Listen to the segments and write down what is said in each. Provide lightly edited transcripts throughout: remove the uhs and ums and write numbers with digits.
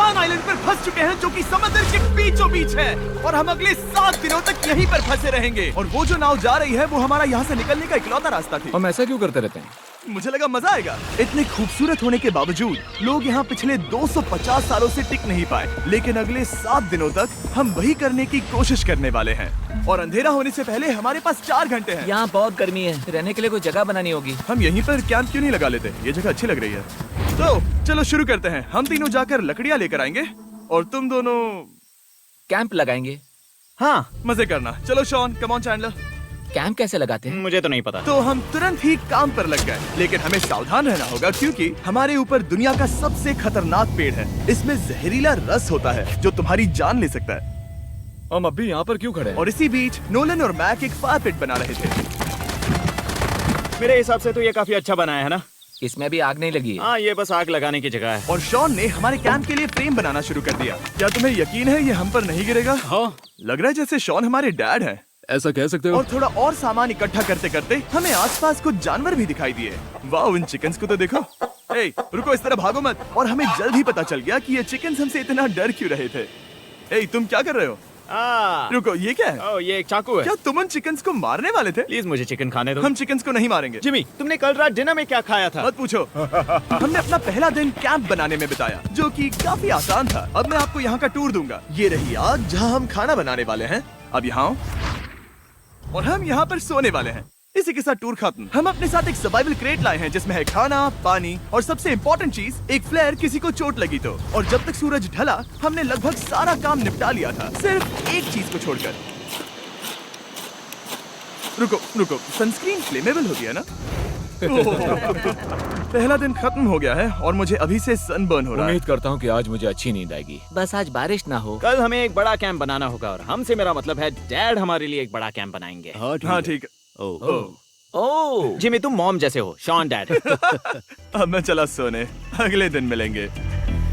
Shawn island पर फंस चुके हैं, जो कि समंदर के बीचों बीच है, और हम अगले 7 दिनों तक यहीं पर फंसे रहेंगे। और वो जो नाव जा रही है वो हमारा यहाँ से निकलने का इकलौता रास्ता थी। हम ऐसा क्यों करते रहते हैं? मुझे लगा मजा आएगा। इतने खूबसूरत होने के बावजूद लोग यहाँ पिछले 250 सालों से टिक नहीं पाए, लेकिन अगले 7 दिनों तक हम वही करने की कोशिश करने वाले हैं। और अंधेरा होने से पहले हमारे पास 4 घंटे हैं। यहाँ बहुत गर्मी है, रहने के लिए कोई जगह बनानी होगी। हम यहीं पर कैंप क्यों नहीं लगा लेते? ये जगह अच्छी लग रही है। तो चलो शुरू करते हैं। हम तीनों जाकर लकड़ियाँ लेकर आएंगे और तुम दोनों कैंप लगाएंगे। हाँ, मजे करना। चलो Shawn, come on Chandler. Camp कैसे लगाते हैं? मुझे तो नहीं पता। तो हम तुरंत ही काम पर लग गए, लेकिन हमें सावधान रहना होगा क्योंकि हमारे ऊपर दुनिया का सबसे खतरनाक पेड़ है। इसमें जहरीला रस होता है जो तुम्हारी जान ले सकता है। हम अभी यहाँ पर क्यों खड़े हैं? और इसी बीच नोलन और मैक एक फायर पिट बना रहे थे। मेरे हिसाब से तो ये काफी अच्छा बनाया है ना? इसमें भी आग नहीं लगी है। हाँ, ये बस आग लगाने की जगह है। और शॉन ने हमारे कैंप के लिए फ्रेम बनाना शुरू कर दिया। क्या तुम्हें यकीन है ये हम पर नहीं गिरेगा? हाँ। लग रहा है जैसे शॉन हमारे डैड हैं। ऐसा कह सकते हो? और थोड़ा और सामान इकट्ठा करते करते हमें आसपास कुछ जानवर भी दिखाई दिए। वाह, उन चिकन्स को तो देखो। ए, रुको, इस तरह भागो मत। और हमें जल्द ही पता चल गया कि ये चिकन्स हमसे इतना डर क्यों रहे थे। ए, तुम क्या कर रहे हो? रुको, ये क्या है? ओह, ये एक चाकू है। क्या तुम उन चिकन्स को मारने वाले थे? प्लीज मुझे चिकन खाने दो। हम चिकन्स को नहीं मारेंगे। जिमी, तुमने कल रात डिनर में क्या खाया था? मत पूछो। हमने अपना पहला दिन कैंप बनाने में बिताया, जो कि काफी आसान था। अब मैं आपको यहाँ का टूर दूंगा। ये रही आग जहाँ हम खाना बनाने वाले हैं। अब यहाँ आओ। और हम यहाँ पर सोने वाले हैं। इसी के साथ टूर खत्म। हम अपने साथ एक सर्वाइवल क्रेट लाए हैं जिसमें है खाना, पानी और सबसे इम्पोर्टेंट चीज, एक फ्लेयर किसी को चोट लगी तो। और जब तक सूरज ढला हमने लगभग सारा काम निपटा लिया था, सिर्फ एक चीज को छोड़कर। रुको, सनस्क्रीन फ्लेमेबल हो गया ना? पहला दिन खत्म हो गया है और मुझे अभी से सनबर्न हो रहा है। उम्मीद करता हूँ कि आज मुझे अच्छी नींद आएगी। बस आज बारिश ना हो। कल हमें एक बड़ा कैंप बनाना होगा और हमसे मेरा मतलब है डैड हमारे लिए एक बड़ा कैंप बनाएंगे। हाँ ठीक है। ओह, जिमी, तुम मॉम जैसे हो, शॉन डैड। अब मैं चला सोने, अगले दिन मिलेंगे।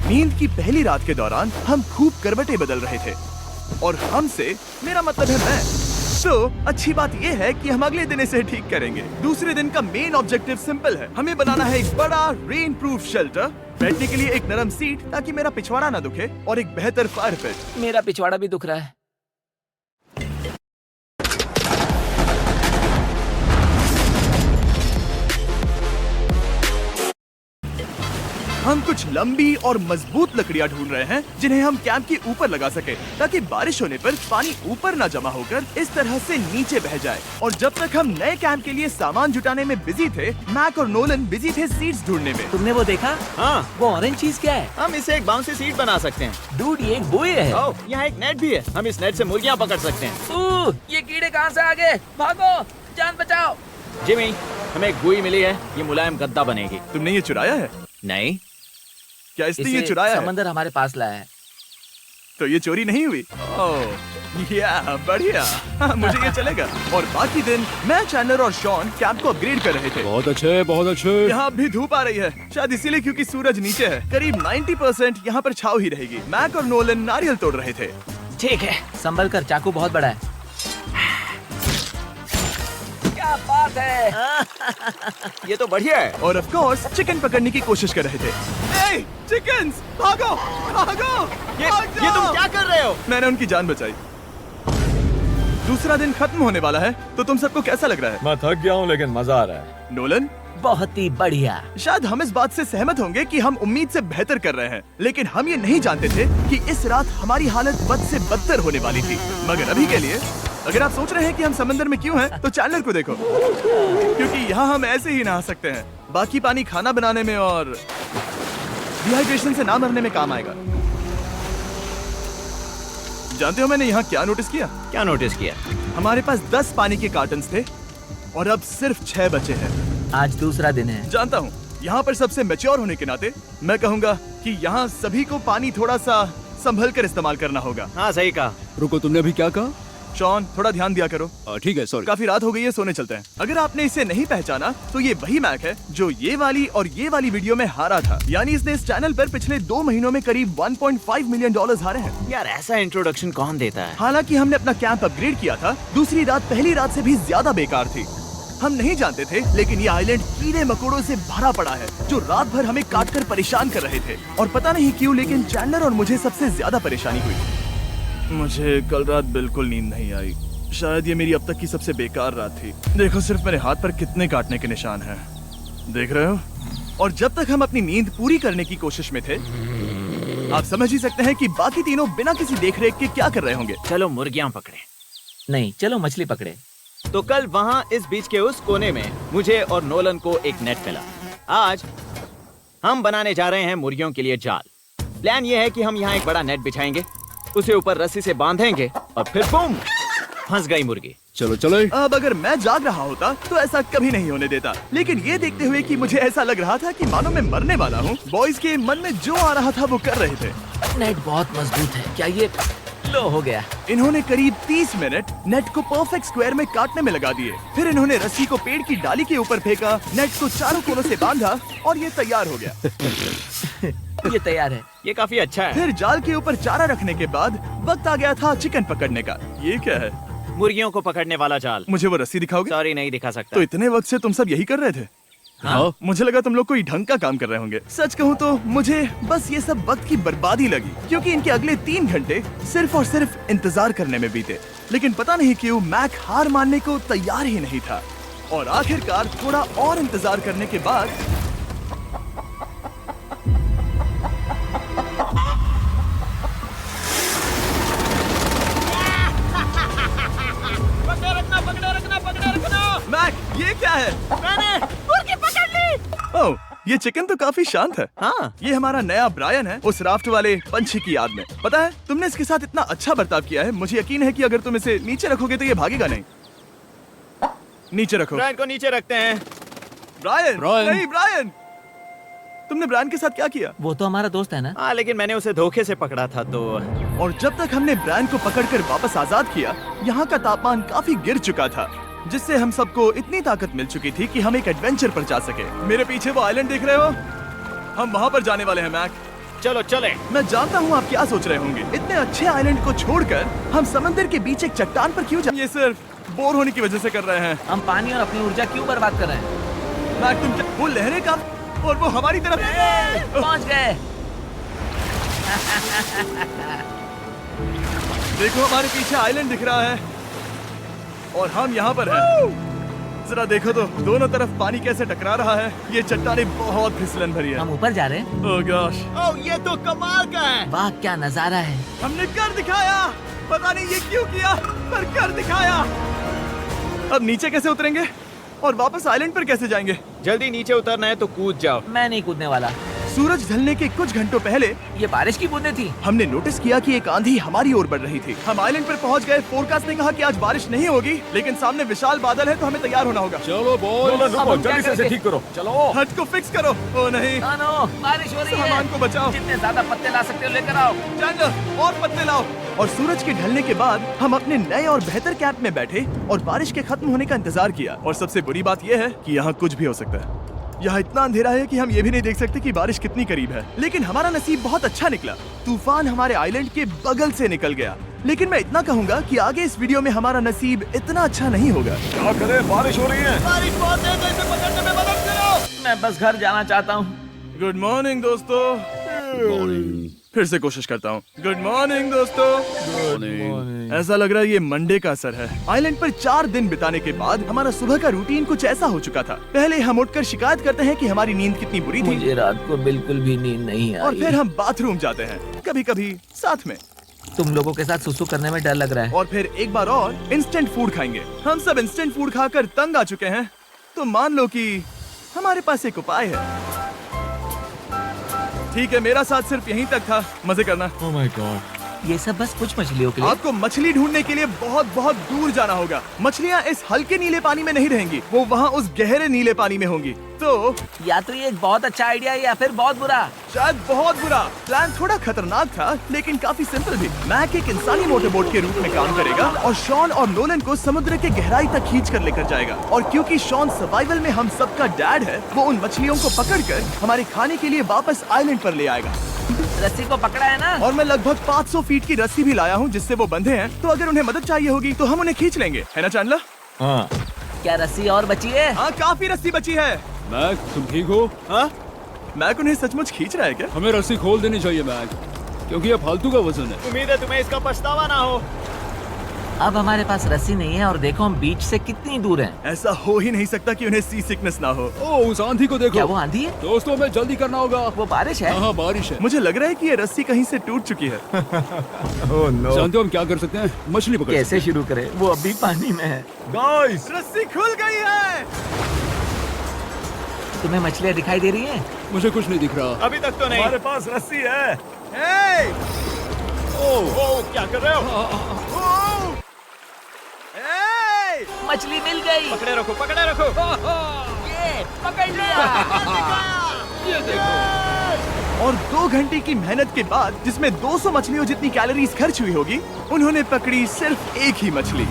नींद की पहली रात के दौरान हम खूब करवटें बदल रहे थे, और हमसे मेरा मतलब है मैं। तो अच्छी बात यह है कि हम अगले दिन इसे ठीक करेंगे। दूसरे दिन का मेन ऑब्जेक्टिव सिंपल है। हमें बनाना है एक बड़ा रेन प्रूफ शेल्टर, बैठने के लिए एक नरम सीट ताकि मेरा पिछवाड़ा ना दुखे, और एक बेहतर फायर पिट। मेरा पिछवाड़ा भी दुख रहा है। हम कुछ लंबी और मजबूत लकड़ियां ढूंढ रहे हैं जिन्हें हम कैंप के ऊपर लगा सके, ताकि बारिश होने पर पानी ऊपर ना जमा होकर इस तरह से नीचे बह जाए। और जब तक हम नए कैंप के लिए सामान जुटाने में बिजी थे, मैक और नोलन बिजी थे सीड्स ढूंढने में। तुमने वो देखा? हाँ, वो ऑरेंज चीज क्या है? हम इसे एक बाउंसी सीट बना सकते हैं। डूड, ये एक बुए है। ओह, यहाँ एक नेट भी है। हम इस नेट से मुर्गियाँ पकड़ सकते हैं। ये कीड़े कहाँ से आ गए? भागो, जान बचाओ। जिमी, हमें एक बुई मिली है, ये मुलायम गद्दा बनेगी। तुमने ये चुराया है? नहीं, क्या इसने ये चुराया है? समंदर हमारे पास लाया है। तो ये चोरी नहीं हुई? ओह, या बढ़िया। हाँ, मुझे ये चलेगा। और बाकी दिन मैं, चैंडलर और शॉन कैंप को अपग्रेड कर रहे थे। बहुत अच्छे, बहुत अच्छे। यहाँ भी धूप आ रही है, शायद इसीलिए क्योंकि सूरज नीचे है। करीब 90% यहाँ पर छाव ही रहेगी। मैक और नोलन नारियल तोड़ रहे थे। ठीक है, संभल कर, चाकू बहुत बड़ा है। क्या बात है। ये तो बढ़िया है। और ऑफ कोर्स चिकन पकड़ने की कोशिश कर रहे थे। ए, चिकन्स, भागो, भागो, ये तुम क्या कर रहे हो? मैंने उनकी जान बचाई। दूसरा दिन खत्म होने वाला है, तो तुम सबको कैसा लग रहा है? मैं थक गया हूँ लेकिन मजा आ रहा है। नोलन, बहुत ही बढ़िया। शायद हम इस बात से सहमत होंगे कि हम उम्मीद से बेहतर कर रहे हैं, लेकिन हम ये नहीं जानते थे कि इस रात हमारी हालत बद से बदतर होने वाली थी। मगर अभी के लिए, अगर आप सोच रहे हैं कि हम समंदर में क्यों हैं, तो चैंडलर को देखो, क्योंकि यहाँ हम ऐसे ही नहा सकते हैं। बाकी पानी खाना बनाने में और डिहाइड्रेशन से ना मरने में काम आएगा। जानते हो मैंने यहाँ क्या नोटिस किया? क्या नोटिस किया? हमारे पास 10 पानी के कार्टन्स थे और अब सिर्फ 6 बचे हैं। आज दूसरा दिन है। जानता हूँ, यहाँ पर सबसे मैच्योर होने के नाते मैं कहूँगा कि यहाँ सभी को पानी थोड़ा सा संभल कर इस्तेमाल करना होगा। हाँ, सही कहा। रुको, तुमने अभी क्या कहा? शॉन, थोड़ा ध्यान दिया करो। ठीक है, सॉरी। काफी रात हो गई है, सोने चलते हैं। अगर आपने इसे नहीं पहचाना तो ये वही मैक है जो ये वाली और ये वाली वीडियो में हारा था। यानी इसने इस चैनल पर पिछले 2 महीनों में करीब $1.5 मिलियन हारे हैं। यार, ऐसा इंट्रोडक्शन कौन देता है? हालांकि हमने अपना कैंप अपग्रेड किया था, दूसरी रात पहली रात से भी ज्यादा बेकार थी। हम नहीं जानते थे, लेकिन ये आइलैंड कीड़े मकोड़ों से भरा पड़ा है जो रात भर हमें काटकर परेशान कर रहे थे। और पता नहीं क्यों, लेकिन चैंडलर और मुझे सबसे ज्यादा परेशानी हुई। मुझे कल रात बिल्कुल नींद नहीं आई। शायद ये मेरी अब तक की सबसे बेकार रात थी। देखो सिर्फ मेरे हाथ पर कितने काटने के निशान हैं। देख रहे हो? और जब तक हम अपनी नींद पूरी करने की कोशिश में थे, आप समझ ही सकते हैं कि बाकी तीनों बिना किसी देखरेख के क्या कर रहे होंगे। चलो मुर्गियां पकड़े। नहीं, चलो मछली पकड़े। तो कल वहाँ इस बीच के उस कोने में मुझे और नोलन को एक नेट मिला। आज हम बनाने जा रहे हैं मुर्गियों के लिए जाल। प्लान ये है कि हम यहाँ एक बड़ा नेट बिछाएंगे, उसे ऊपर रस्सी से बांधेंगे और फिर बूम, फंस गई मुर्गी। चलो चलो। अब अगर मैं जाग रहा होता तो ऐसा कभी नहीं होने देता, लेकिन ये देखते हुए कि मुझे ऐसा लग रहा था कि मानो मैं मरने वाला हूँ, बॉयज के मन में जो आ रहा था वो कर रहे थे। नेट बहुत मजबूत है। क्या ये लो हो गया? इन्होंने करीब 30 मिनट नेट को परफेक्ट स्क्वायर में काटने में लगा दिए। फिर इन्होंने रस्सी को पेड़ की डाली के ऊपर फेंका, नेट को चारों कोनों से बांधा और ये तैयार हो गया। ये तैयार है। ये काफी अच्छा है। फिर जाल के ऊपर चारा रखने के बाद वक्त आ गया था चिकन पकड़ने का। ये क्या है? मुर्गियों को पकड़ने वाला जाल। मुझे वो रस्सी दिखाओगे? सॉरी, नहीं दिखा सकता। तो इतने वक्त से तुम सब यही कर रहे थे? हाँ। मुझे लगा तुम लोग कोई ढंग का काम कर रहे होंगे। सच कहूँ तो मुझे बस ये सब वक्त की बर्बादी लगी, क्योंकि इनके अगले 3 घंटे सिर्फ और सिर्फ इंतजार करने में बीते। लेकिन पता नहीं क्यों मैक हार मानने को तैयार ही नहीं था। और आखिरकार थोड़ा और इंतजार करने के बाद मैक, ये क्या है? मैंने मुर्गी पकड़ ली। ओह, ये चिकन तो काफी शांत है। हाँ। ये हमारा नया ब्रायन है, उस राफ्ट वाले पंछी की याद में। पता है, तुमने इसके साथ इतना अच्छा बर्ताव किया है, मुझे यकीन है कि अगर तुम इसे नीचे रखोगे तो ये भागेगा नहीं। नीचे रखो। ब्रायन को नीचे रखते हैं। Brian, Brian. नहीं ब्रायन। तुमने ब्रायन के साथ क्या किया? वो तो हमारा दोस्त है ना। हाँ, लेकिन मैंने उसे धोखे से पकड़ा था तो। और जब तक हमने ब्रायन को पकड़कर वापस आजाद किया, यहाँ का तापमान काफी गिर चुका था, जिससे हम सबको इतनी ताकत मिल चुकी थी कि हम एक एडवेंचर पर जा सके। मेरे पीछे वो आइलैंड देख रहे हो? हम वहाँ पर जाने वाले हैं मैक। चलो चले। मैं जानता हूँ आप क्या सोच रहे होंगे, इतने अच्छे आइलैंड को छोड़कर हम समंदर के बीच एक चट्टान पर क्यों ये सिर्फ बोर होने की वजह से कर रहे हैं। हम पानी और अपनी ऊर्जा क्यों बर्बाद कर रहे हैं? मैक, तुम क्या, वो लहरें का और वो हमारी तरफ। पहुंच गए। देखो हमारे पीछे आइलैंड दिख रहा है और हम यहाँ पर हैं। जरा देखो तो दोनों तरफ पानी कैसे टकरा रहा है। ये चट्टानें बहुत फिसलन भरी है। हम ऊपर जा रहे हैं। ओह गॉश, ओह, ये तो कमाल का है। वाह, क्या नजारा है। हमने कर दिखाया। पता नहीं ये क्यों किया, पर कर दिखाया। अब नीचे कैसे उतरेंगे और वापस आइलैंड पर कैसे जाएंगे? जल्दी नीचे उतरना है तो कूद जाओ। मैं नहीं कूदने वाला। सूरज ढलने के कुछ घंटों पहले ये बारिश की बूंदें थी। हमने नोटिस किया कि एक आंधी हमारी ओर बढ़ रही थी। हम आइलैंड पर पहुंच गए। फोरकास्ट ने कहा कि आज बारिश नहीं होगी, लेकिन सामने विशाल बादल है तो हमें तैयार होना होगा। चलो बॉय, अब हम क्या जल्दी से करेंगे? ठीक करो। चलो। हट को फिक्स करो। ओ नहीं, नो, बारिश हो रही है। सामान को बचाओ। जितने ज्यादा पत्ते ला सकते हो लेकर आओ। चैंडलर, और पत्ते लाओ। और सूरज के ढलने के बाद हम अपने नए और बेहतर कैंप में बैठे और बारिश के खत्म होने का इंतजार किया। और सबसे बुरी बात यह है कि यहाँ कुछ भी हो सकता है। यहाँ इतना अंधेरा है कि हम ये भी नहीं देख सकते कि बारिश कितनी करीब है। लेकिन हमारा नसीब बहुत अच्छा निकला। तूफान हमारे आइलैंड के बगल से निकल गया। लेकिन मैं इतना कहूँगा कि आगे इस वीडियो में हमारा नसीब इतना अच्छा नहीं होगा। क्या करें, बारिश हो रही है। बारिश बहुत तेज है, इसे पकड़ने में मदद करो। मैं बस घर जाना चाहता हूँ। गुड मॉर्निंग दोस्तों। फिर से कोशिश करता हूँ। गुड मॉर्निंग दोस्तों। ऐसा लग रहा है ये मंडे का असर है। आइलैंड पर 4 दिन बिताने के बाद हमारा सुबह का रूटीन कुछ ऐसा हो चुका था। पहले हम उठकर शिकायत करते हैं कि हमारी नींद कितनी बुरी थी, मुझे रात को बिल्कुल भी नींद नहीं और आई। फिर हम बाथरूम जाते हैं, कभी कभी साथ में, तुम लोगों के साथ सुसु करने में डर लग रहा है। और फिर एक बार और इंस्टेंट फूड खाएंगे। हम सब इंस्टेंट फूड खाकर तंग आ चुके हैं, तो मान लो कि हमारे पास एक उपाय है। ठीक है, मेरा साथ सिर्फ यहीं तक था। मजे करना। Oh my God. ये सब बस कुछ मछलियों के लिए। आपको मछली ढूंढने के लिए बहुत बहुत दूर जाना होगा। मछलियाँ इस हल्के नीले पानी में नहीं रहेंगी, वो वहाँ उस गहरे नीले पानी में होंगी। तो या तो ये एक बहुत अच्छा आइडिया है या फिर बहुत बुरा। शायद बहुत बुरा। प्लान थोड़ा खतरनाक था, लेकिन काफी सिंपल भी। मैक एक इंसानी मोटरबोट के रूप में काम करेगा और शॉन और नोलन को समुद्र के गहराई तक खींच कर लेकर जाएगा। और क्योंकि शॉन सर्वाइवल में हम सबका डैड है, वो उन मछलियों को पकड़कर हमारे खाने के लिए वापस आइलैंड पर ले आएगा। रस्सी को पकड़ा है ना? और मैं लगभग 500 फीट की रस्सी भी लाया हूँ जिससे वो बंधे हैं, तो अगर उन्हें मदद चाहिए होगी तो हम उन्हें खींच लेंगे, है ना चैंडलर? हाँ। क्या रस्सी और बची है? हाँ काफी रस्सी बची है। मैक, तुम ठीक हो? हाँ मैक उन्हें सचमुच खींच रहा है क्या? हमें रस्सी खोल देनी चाहिए मैक, क्योंकि ये फालतू का वजन है। उम्मीद है तुम्हें इसका पछतावा ना हो। अब हमारे पास रस्सी नहीं है और देखो हम बीच से कितनी दूर हैं। ऐसा हो ही नहीं सकता कि उन्हें सी सिकनेस ना हो। ओह, उस आंधी को देखो। क्या वो आंधी है? दोस्तों, हमें जल्दी करना होगा। वो बारिश है? हाँ, बारिश है। मुझे लग रहा है कि ये रस्सी कहीं से टूट चुकी है। जानते हो हम क्या कर सकते हैं? मछली पकड़ कैसे शुरू करें? वो अभी पानी में है। गाइस रस्सी खुल गई है। तुम्हें मछलियाँ दिखाई दे रही हैं? सकते। मुझे कुछ नहीं दिख रहा। अभी तक तो नहीं। हमारे पास रस्सी है। हे! ओह, क्या कर रहे हो? हे! मछली मिल गई। पकड़े रखो, पकड़े रखो। ये पकड़ लिया। ये देखो। और 2 घंटे की मेहनत के बाद, जिसमें 200 मछलियों जितनी कैलोरीज खर्च हुई होगी, उन्होंने पकड़ी सिर्फ एक ही मछली।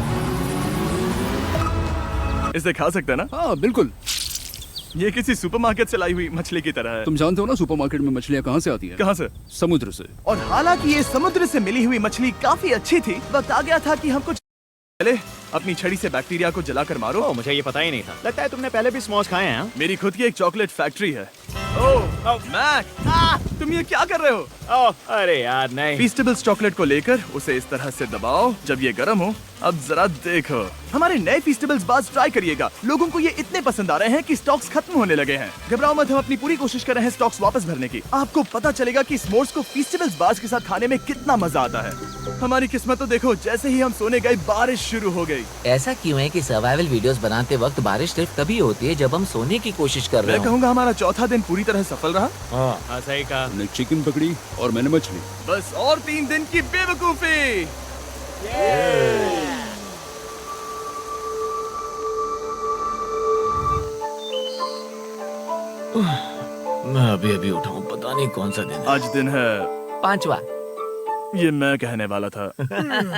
इसे खा सकते हैं ना? हाँ बिल्कुल। ये किसी सुपरमार्केट से लाई हुई मछली की तरह है। तुम जानते हो ना सुपरमार्केट में मछलियाँ कहाँ से आती हैं? कहाँ से? समुद्र से। और हालांकि ये समुद्र से मिली हुई मछली काफी अच्छी थी, वक्त आ गया था कि हम कुछ पहले अपनी छड़ी से बैक्टीरिया को जलाकर मारो। ओह, मुझे ये पता ही नहीं था। लगता है तुमने पहले भी स्मोक्स खाए हैं। हाँ? मेरी खुद की एक चॉकलेट फैक्ट्री है। ओह मैक, तुम ये क्या कर रहे हो? ओह, अरे यार नहीं। फीस्टेबल्स चॉकलेट को लेकर उसे इस तरह से दबाओ जब ये गर्म हो। अब जरा देखो, हमारे नए फीस्टेबल्स बार्स ट्राई करिएगा। लोगों को ये इतने पसंद आ रहे हैं कि स्टॉक्स खत्म होने लगे हैं। घबराओ मत, हम अपनी पूरी कोशिश कर रहे हैं स्टॉक्स वापस भरने की। आपको पता चलेगा कि s'mores को फीस्टेबल्स बार्स के साथ खाने में कितना मजा आता है। हमारी किस्मत तो देखो, जैसे ही हम सोने गए बारिश शुरू हो गई। ऐसा क्यों है कि सर्वाइवल वीडियोस बनाते वक्त बारिश सिर्फ तभी होती है जब हम सोने की कोशिश कर रहे मैं हो? कहूँगा हमारा चौथा दिन पूरी तरह सफल रहा। हाँ, सही कहा। हमने चिकन पकड़ी और मैंने मछली। बस और 3 दिन की बेवकूफी। मैं अभी अभी उठाऊं, पता नहीं कौन सा दिन है। आज दिन है 5वां। ये मैं कहने वाला था।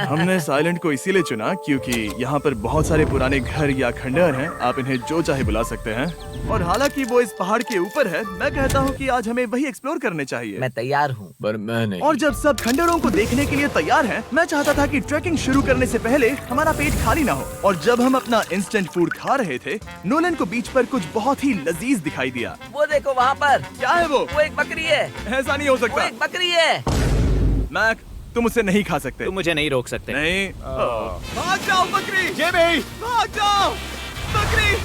हमने साइलेंट को इसीलिए चुना क्योंकि यहाँ पर बहुत सारे पुराने घर या खंडहर हैं। आप इन्हें जो चाहे बुला सकते हैं। और हालांकि वो इस पहाड़ के ऊपर है, मैं कहता हूँ कि आज हमें वही एक्सप्लोर करने चाहिए। मैं तैयार हूँ, पर मैं नहीं। और जब सब खंडहरों को देखने के लिए तैयार हैं, मैं चाहता था कि ट्रैकिंग शुरू करने से पहले हमारा पेट खाली ना हो। और जब हम अपना इंस्टेंट फूड खा रहे थे, नोलन को बीच पर कुछ बहुत ही लजीज दिखाई दिया। वो देखो वहाँ पर। क्या है वो? वो एक बकरी है। ऐसा नहीं हो वो सकता। एक बकरी है। मैक, तुम उसे नहीं खा सकते। तुम मुझे नहीं रोक सकते। नहीं। भाग जाओ बकरी। ये भी। भाग जाओ बकरी,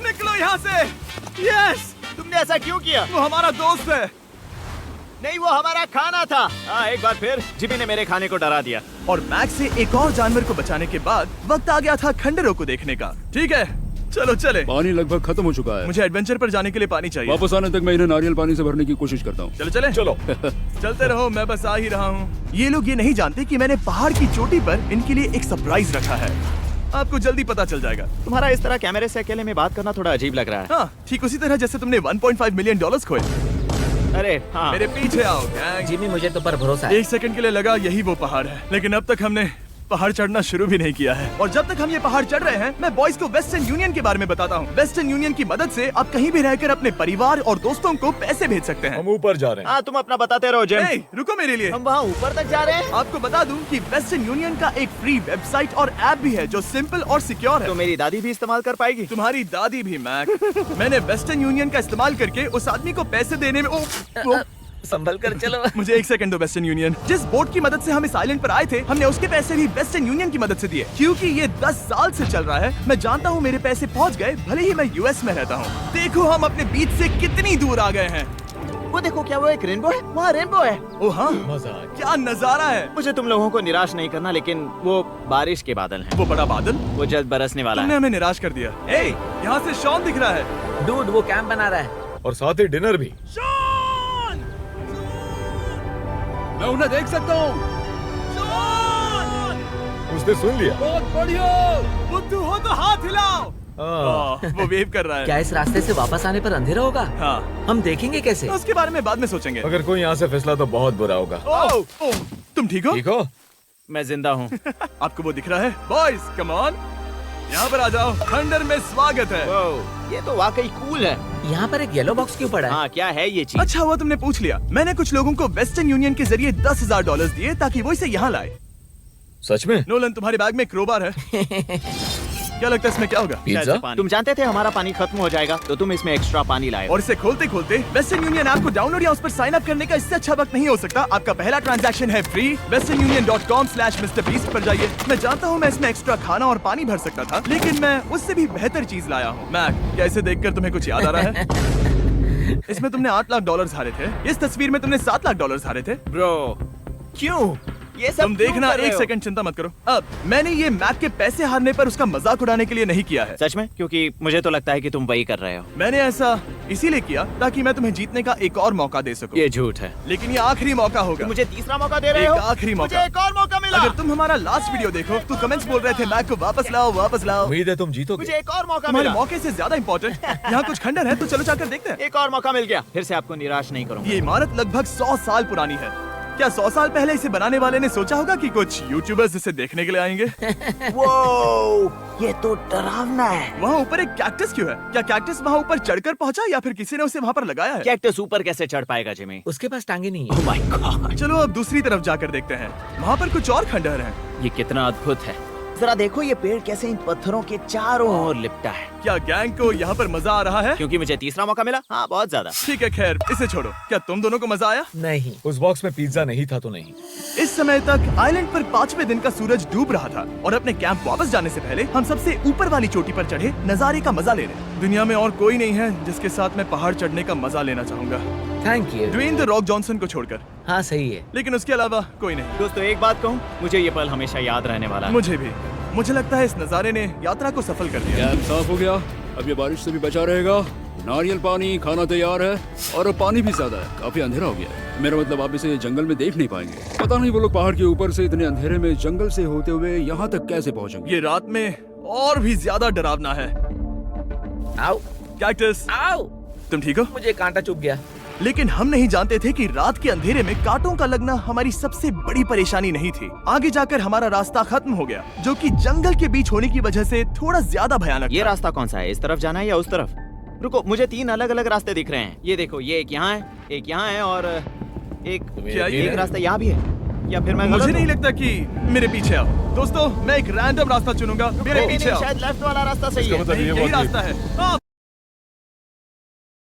निकलो यहाँ से। यस, तुमने ऐसा क्यों किया? वो हमारा दोस्त है। नहीं, वो हमारा खाना था। एक बार फिर जिमी ने मेरे खाने को डरा दिया। और मैक्स से एक और जानवर को बचाने के बाद वक्त आ गया था खंडहरों को देखने का। ठीक है, चलो चले। पानी लगभग खत्म हो चुका है। मुझे एडवेंचर पर जाने के लिए पानी चाहिए। वापस आने तक मैं इन्हें नारियल पानी से भरने की कोशिश करता हूँ। चलो चले। चलो। चलते रहो, मैं बस आ ही रहा हूँ। ये लोग ये नहीं जानते कि मैंने पहाड़ की चोटी पर इनके लिए एक सरप्राइज रखा है। आपको जल्दी पता चल जाएगा। तुम्हारा इस तरह कैमरे से अकेले में बात करना थोड़ा अजीब लग रहा है। हाँ, ठीक उसी तरह जैसे तुमने $1.5 मिलियन खोए। अरे हाँ। मेरे पीछे आओ गैंग। जिमी, मुझे तो पर भरोसा है। 1 सेकंड के लिए लगा यही वो पहाड़ है, लेकिन अब तक हमने पहाड़ चढ़ना शुरू भी नहीं किया है। और जब तक हम ये पहाड़ चढ़ रहे हैं, मैं बॉयज को वेस्टर्न यूनियन के बारे में बताता हूँ। वेस्टर्न यूनियन की मदद से आप कहीं भी रहकर अपने परिवार और दोस्तों को पैसे भेज सकते हैं। हम ऊपर जा रहे हैं। हाँ, तुम अपना बताते रहो जिम। ए, रुको मेरे लिए। हम वहाँ ऊपर तक जा रहे हैं। आपको बता दूं कि वेस्टर्न यूनियन का एक फ्री वेबसाइट और ऐप भी है जो सिंपल और सिक्योर है। तो मेरी दादी भी इस्तेमाल कर पाएगी। तुम्हारी दादी भी मैक। मैंने वेस्टर्न यूनियन का इस्तेमाल करके उस आदमी को पैसे देने में संभल कर चलो। मुझे 1 सेकंड दो। वेस्टर्न यूनियन, जिस बोट की मदद से हम इस आइलैंड पर आए थे, हमने उसके पैसे भी वेस्टर्न यूनियन की मदद से दिए। क्योंकि ये 10 साल से चल रहा है, मैं जानता हूँ मेरे पैसे पहुँच गए, भले ही मैं यूएस में रहता हूँ। देखो हम अपने बीच से कितनी दूर आ गए हैं। वो देखो, क्या वो एक रेनबो है? वहाँ रेनबो है। ओ हाँ, क्या नजारा है। मुझे तुम लोगों को निराश नहीं करना, लेकिन वो बारिश के बादल हैं। वो बड़ा बादल, वो जल्द बरसने वाला तुमने है। हमें निराश कर दिया। ए, यहाँ से शॉन दिख रहा है। डूड, वो कैंप बना रहा है। और साथ ही डिनर भी। शॉन! मैं उन्हें देख सकता हूँ। शॉन! उसने सुन लिया। बहुत बढ़िया। बुद्धू हो तो हाथ हिलाओ। वो वेव कर रहा है। क्या इस रास्ते से वापस आने पर अंधेरा होगा? हाँ, हम देखेंगे कैसे? उसके बारे में बाद में सोचेंगे। अगर कोई यहाँ से फिसला तो बहुत बुरा होगा। ओह, तुम ठीक हो? ठीक हो? मैं जिंदा हूँ। आपको वो दिख रहा है? बॉयज कम ऑन, यहाँ पर आ जाओ। खंडर में स्वागत है। ये तो वाकई कूल है। यहाँ पर एक येलो बॉक्स क्यों पड़ा है? हाँ, क्या है ये चीज? अच्छा हुआ तुमने पूछ लिया। मैंने कुछ लोगों को वेस्टर्न यूनियन के जरिए $10,000 दिए ताकि वो इसे यहाँ लाए। सच में? नोलन, तुम्हारे बैग में क्रोबार है। क्या लगता है इसमें क्या होगा? शायद से पानी। तुम जानते थे हमारा पानी खत्म हो जाएगा तो तुम इसमें एक्स्ट्रा पानी लाए। और इसे खोलते खोलते वेस्टर्न यूनियन ऐप को डाउनलोड या उस पर साइन अप करने का इससे अच्छा वक्त नहीं हो सकता। आपका पहला ट्रांजैक्शन है फ्री। westernunion.com/MrBeast पर जाइए। मैं जानता हूँ मैं इसमें एक्स्ट्रा खाना और पानी भर सकता था, लेकिन मैं उससे भी बेहतर चीज लाया हूँ। मैक, क्या इसे देखकर तुम्हें कुछ याद आ रहा है? इसमें तुमने $8 लाख हारे थे। इस तस्वीर में तुमने $7 लाख हारे थे। ब्रो, क्यों ये सब तुम देखना, क्यों कर रहे एक हो? सेकंड चिंता मत करो। अब मैंने ये मैक के पैसे हारने पर उसका मजाक उड़ाने के लिए नहीं किया है। सच में? क्योंकि मुझे तो लगता है कि तुम वही कर रहे हो। मैंने ऐसा इसीलिए किया ताकि मैं तुम्हें जीतने का एक और मौका दे सकूं। ये झूठ है। लेकिन ये आखिरी मौका होगा। मुझे तीसरा मौका दे रहे एक हो? आखिरी मौका। मुझे एक और मौका मिला। अगर तुम हमारा लास्ट वीडियो देखो तो कमेंट्स बोल रहे थे मैक को वापस लाओ, वापस लाओ। उम्मीद है तुम जीतोगे। मुझे एक और मौका तुम्हारे मिला। मौके से ज्यादा इंपॉर्टेंट यहाँ कुछ खंडर है, तो चलो जाकर देखते हैं। एक और मौका मिल गया। फिर से आपको निराश नहीं करूंगा। ये इमारत लगभग 100 साल पुरानी है। क्या 100 साल पहले इसे बनाने वाले ने सोचा होगा कि कुछ यूट्यूबर्स इसे देखने के लिए आएंगे? वो ये तो डरावना है। वहाँ ऊपर एक कैक्टस क्यों है? क्या कैक्टस वहाँ ऊपर चढ़कर पहुँचा या फिर किसी ने उसे वहाँ पर लगाया है? कैक्टस ऊपर कैसे चढ़ पाएगा जिमी? उसके पास टांगे नहीं है। ओह माय गॉड, चलो अब दूसरी तरफ जाकर देखते हैं। वहाँ पर कुछ और खंडहर हैं। ये कितना अद्भुत है। जरा देखो ये पेड़ कैसे इन पत्थरों के चारों ओर लिपटा है। क्या गैंग को यहाँ पर मजा आ रहा है? क्योंकि मुझे तीसरा मौका मिला। हाँ, बहुत ज्यादा। ठीक है, खैर इसे छोड़ो। क्या तुम दोनों को मजा आया? नहीं। उस बॉक्स में पिज्जा नहीं था तो नहीं। इस समय तक आइलैंड पर 5वें दिन का सूरज डूब रहा था और अपने कैंप वापस जाने से पहले हम सबसे ऊपर वाली चोटी पर चढ़े नजारे का मजा ले रहे। दुनिया में और कोई नहीं है जिसके साथ मैं पहाड़ चढ़ने का मजा लेना चाहूंगा, thank you. Dwayne the Rock Johnson को छोड़कर। हाँ सही है। लेकिन उसके अलावा कोई नहीं। दोस्तों, एक बात कहूँ, मुझे ये पल हमेशा याद रहने वाला है। मुझे भी। मुझे लगता है इस नजारे ने यात्रा को सफल कर दिया। कैंप साफ हो गया, अब ये बारिश से भी बचा रहेगा। नारियल पानी, खाना तैयार है और अब पानी भी ज्यादा है। काफी अंधेरा हो गया है। मेरा मतलब आप इसे जंगल में देख नहीं पाएंगे। पता नहीं वो लोग पहाड़ के ऊपर से इतने अंधेरे में जंगल से होते हुए यहाँ तक कैसे पहुँचेंगे। ये रात में और भी ज्यादा डरावना है। आओ कैक्टस, आओ। तुम ठीक हो? मुझे कांटा चुभ गया। लेकिन हम नहीं जानते थे कि रात के अंधेरे में कांटों का लगना हमारी सबसे बड़ी परेशानी नहीं थी। आगे जाकर हमारा रास्ता खत्म हो गया, जो कि जंगल के बीच होने की वजह से थोड़ा ज्यादा भयानक ये था। रास्ता कौन सा है? इस तरफ जाना है या उस तरफ? रुको, मुझे 3 अलग अलग रास्ते दिख रहे हैं। ये देखो, ये एक यहाँ है, एक यहाँ है और क्या ये एक रास्ता यहाँ भी है। या फिर मैं मुझे गलत नहीं हूँ? लगता कि मेरे पीछे आओ। दोस्तों, मैं एक रैंडम रास्ता चुनूंगा। मेरे नहीं, पीछे नहीं, आओ। शायद लेफ्ट वाला रास्ता सही है। नहीं, यही रास्ता है। हाँ।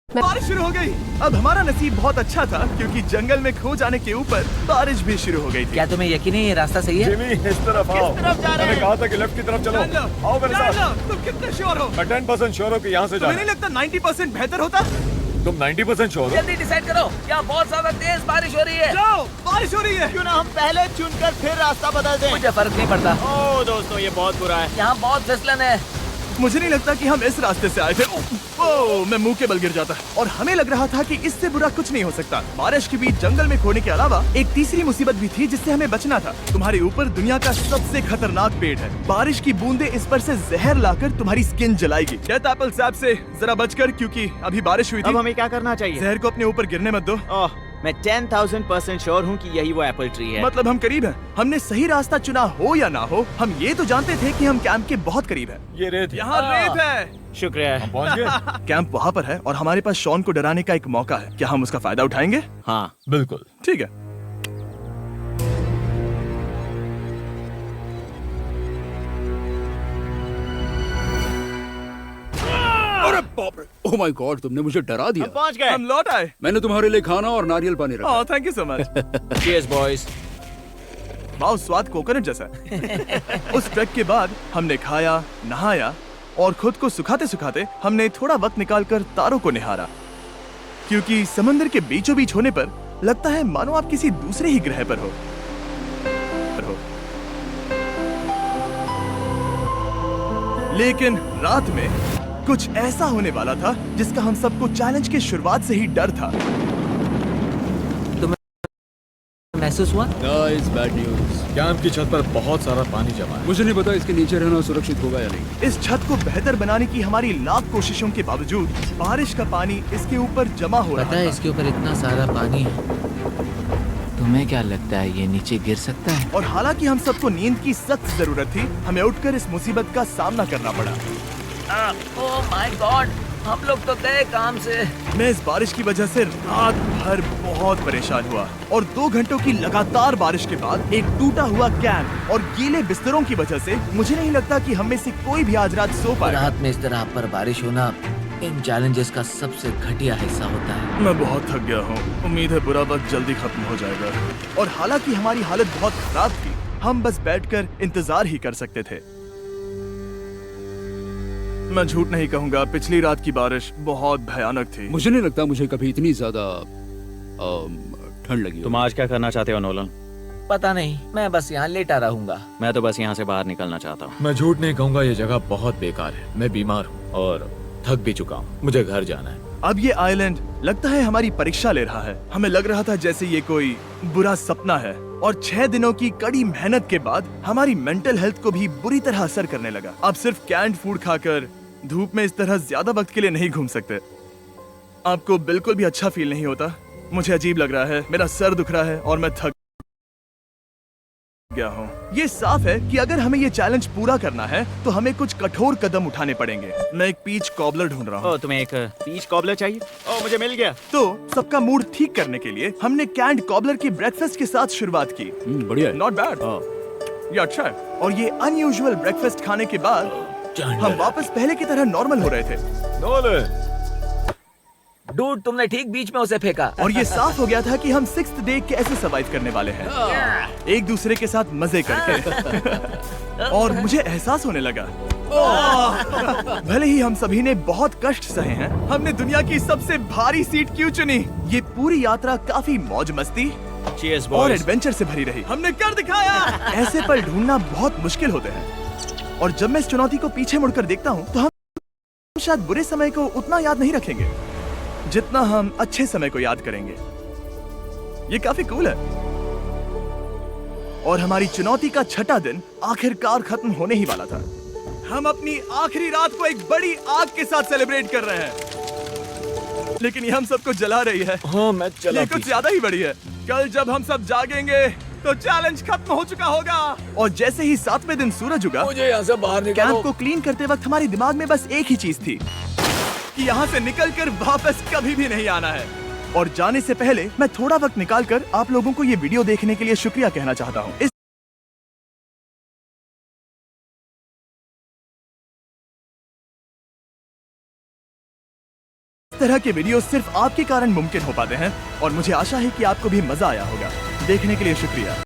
बारिश शुरू हो गई। अब हमारा नसीब बहुत अच्छा था क्योंकि जंगल में खो जाने के ऊपर बारिश भी शुरू हो गई थी। क्या तुम्हें यकीन है ये रास्ता सही है? जिमी, इस तरफ आओ। किस तरफ जा रहे मैंने हैं? कहा था कि लेफ्ट की तरफ चलो। जान लो, आओ मेरे जान साथ। लो, तुम कितने श्योर हो? मैं 10% श्योर हूँ कि यहाँ से तुम्हें जाना नहीं है। लगता 90% बेहतर होता? तुम 90% श्योर हो? जल्दी डिसाइड करो। यहाँ बहुत ज्यादा तेज बारिश हो रही है। जाओ, बारिश हो रही है। क्यों ना हम पहले चुनकर फिर रास्ता बदल दें? मुझे फर्क नहीं पड़ता। ओह दोस्तों, ये बहुत बुरा है। यहाँ बहुत फिसलन है। मुझे नहीं लगता कि हम इस रास्ते से आए थे। ओह, मैं मुंह के बल गिर जाता। और हमें लग रहा था कि इससे बुरा कुछ नहीं हो सकता। बारिश के बीच जंगल में खोने के अलावा एक तीसरी मुसीबत भी थी जिससे हमें बचना था। तुम्हारे ऊपर दुनिया का सबसे खतरनाक पेड़ है। बारिश की बूंदें इस पर से जहर लाकर तुम्हारी स्किन जलाएगी। डेथ एप्पल सैप से जरा बचकर, क्योंकि अभी बारिश हुई अब थी। हमें क्या करना चाहिए? जहर को अपने ऊपर गिरने मत दो। ओह, मैं 10,000% श्योर हूँ कि यही वो एप्पल ट्री है। मतलब हम करीब हैं। हमने सही रास्ता चुना हो या ना हो, हम ये तो जानते थे कि हम कैंप के बहुत करीब हैं। ये रेत है। यहाँ रेत है। शुक्रिया। पहुँच गए? कैंप वहाँ पर है और हमारे पास शॉन को डराने का एक मौका है। क्या हम उसका फायदा उठाएंगे? हाँ, बिल्कुल। ठीक है। अरे बाप रे, ओह माय गॉड, तुमने मुझे डरा दिया। हम पहुँच गए। हम लौट आए। मैंने तुम्हारे लिए खाना और नारियल पानी रखा। Oh, thank you so much. Cheers, boys। वाह, स्वाद कोकोनट जैसा है। उस ट्रैक के बाद हमने खाया, नहाया और खुद को सुखाते सुखाते हमने थोड़ा वक्त निकालकर तारों को निहारा, क्योंकि समंदर के बीचों बीच होने पर लगता है मानो आप किसी दूसरे ही ग्रह पर हो। लेकिन रात में कुछ ऐसा होने वाला था जिसका हम सबको चैलेंज के शुरुआत से ही डर था। महसूस हुआ? Guys, bad news. कैंप की छत पर बहुत सारा पानी जमा है। मुझे नहीं पता इसके नीचे रहना सुरक्षित होगा या नहीं। इस छत को बेहतर बनाने की हमारी लाख कोशिशों के बावजूद बारिश का पानी इसके ऊपर जमा हो रहा पता है था। इसके ऊपर इतना सारा पानी है। तुम्हें क्या लगता है ये नीचे गिर सकता है? और हालांकि हम सबको नींद की सख्त जरूरत थी, हमें उठकर इस मुसीबत का सामना करना पड़ा। ओह माय गॉड, हम लोग तो गए काम से। मैं इस बारिश की वजह से रात भर बहुत परेशान हुआ और 2 घंटों की लगातार बारिश के बाद एक टूटा हुआ कैंप और गीले बिस्तरों की वजह से मुझे नहीं लगता कि हम में से कोई भी आज रात सो पाएगा। रात में इस तरह पर बारिश होना इन चैलेंजेस का सबसे घटिया हिस्सा होता है। मैं बहुत थक गया हूँ। उम्मीद है बुरा वक्त जल्दी खत्म हो जाएगा। और हालांकि हमारी हालत बहुत खराब थी, हम बस बैठकर इंतजार ही कर सकते थे। मैं झूठ नहीं कहूँगा, पिछली रात की बारिश बहुत भयानक थी। मुझे नहीं लगता मुझे कभी इतनी ज्यादा ठंड लगी हो। तुम आज क्या करना चाहते हो नोलन? पता नहीं, मैं बस यहाँ लेटा रहूंगा। मैं तो बस यहाँ से बाहर निकलना चाहता हूँ। मैं झूठ नहीं कहूंगा, ये जगह बहुत बेकार है। मैं बीमार हूँ और थक भी चुका हूँ। मुझे घर जाना है। अब ये आइलैंड लगता है हमारी परीक्षा ले रहा है। हमें लग रहा था जैसे ये कोई बुरा सपना है और 6 दिनों की कड़ी मेहनत के बाद हमारी मेंटल हेल्थ को भी बुरी तरह असर करने लगा। अब सिर्फ कैंड फूड खाकर धूप में इस तरह ज्यादा वक्त के लिए नहीं घूम सकते। आपको बिल्कुल भी अच्छा फील नहीं होता? मुझे अजीब लग रहा है, मेरा सर दुख रहा है और मैं थक गया हूँ। ये साफ है कि अगर हमें ये चैलेंज पूरा करना है तो हमें कुछ कठोर कदम उठाने पड़ेंगे। मैं एक पीच कॉबलर ढूंढ रहा हूँ। ओ, तुम्हें एक पीच कॉबलर चाहिए? ओ, मुझे मिल गया। तो सबका मूड ठीक करने के लिए हमने कैंड कॉबलर की ब्रेकफास्ट के साथ शुरुआत की। बढ़िया है। नॉट बैड, ये अच्छा है। और ये अनयूजुअल ब्रेकफास्ट खाने के बाद हम वापस पहले की तरह नॉर्मल हो रहे थे। नोलन, डूड, तुमने ठीक बीच में उसे फेंका। और ये साफ हो गया था कि हम 6th डे कैसे सरवाइव करने वाले हैं, एक दूसरे के साथ मजे करके। और मुझे एहसास होने लगा, भले ही हम सभी ने बहुत कष्ट सहे हैं, हमने दुनिया की सबसे भारी सीट क्यों चुनी। ये पूरी यात्रा काफी मौज मस्ती Cheers, और boys. एडवेंचर से भरी रही। हमने कर दिखाया। ऐसे पल ढूंढना बहुत मुश्किल होते हैं और जब मैं इस चुनौती को पीछे मुड़कर देखता हूँ तो हम शायद बुरे समय को उतना याद नहीं रखेंगे जितना हम अच्छे समय को याद करेंगे। ये काफी कूल है। और हमारी चुनौती का 6ठा दिन आखिरकार खत्म होने ही वाला था। हम अपनी आखिरी रात को एक बड़ी आग के साथ सेलिब्रेट कर रहे हैं, लेकिन ये हम सबको जला रही है। हाँ मैं चला। ये कुछ ज्यादा ही बड़ी है। कल जब हम सब जागेंगे तो चैलेंज खत्म हो चुका होगा। और जैसे ही 7वें दिन सूरज उगा, मुझे यहाँ से बाहर कैंप निकालो। को क्लीन करते वक्त हमारे दिमाग में बस एक ही चीज थी कि यहाँ से निकलकर वापस कभी भी नहीं आना है। और जाने से पहले मैं थोड़ा वक्त निकालकर आप लोगों को ये वीडियो देखने के लिए शुक्रिया कहना चाहता हूँ। इस तरह के वीडियो सिर्फ आपके कारण मुमकिन हो पाते हैं और मुझे आशा है कि आपको भी मजा आया होगा। देखने के लिए शुक्रिया।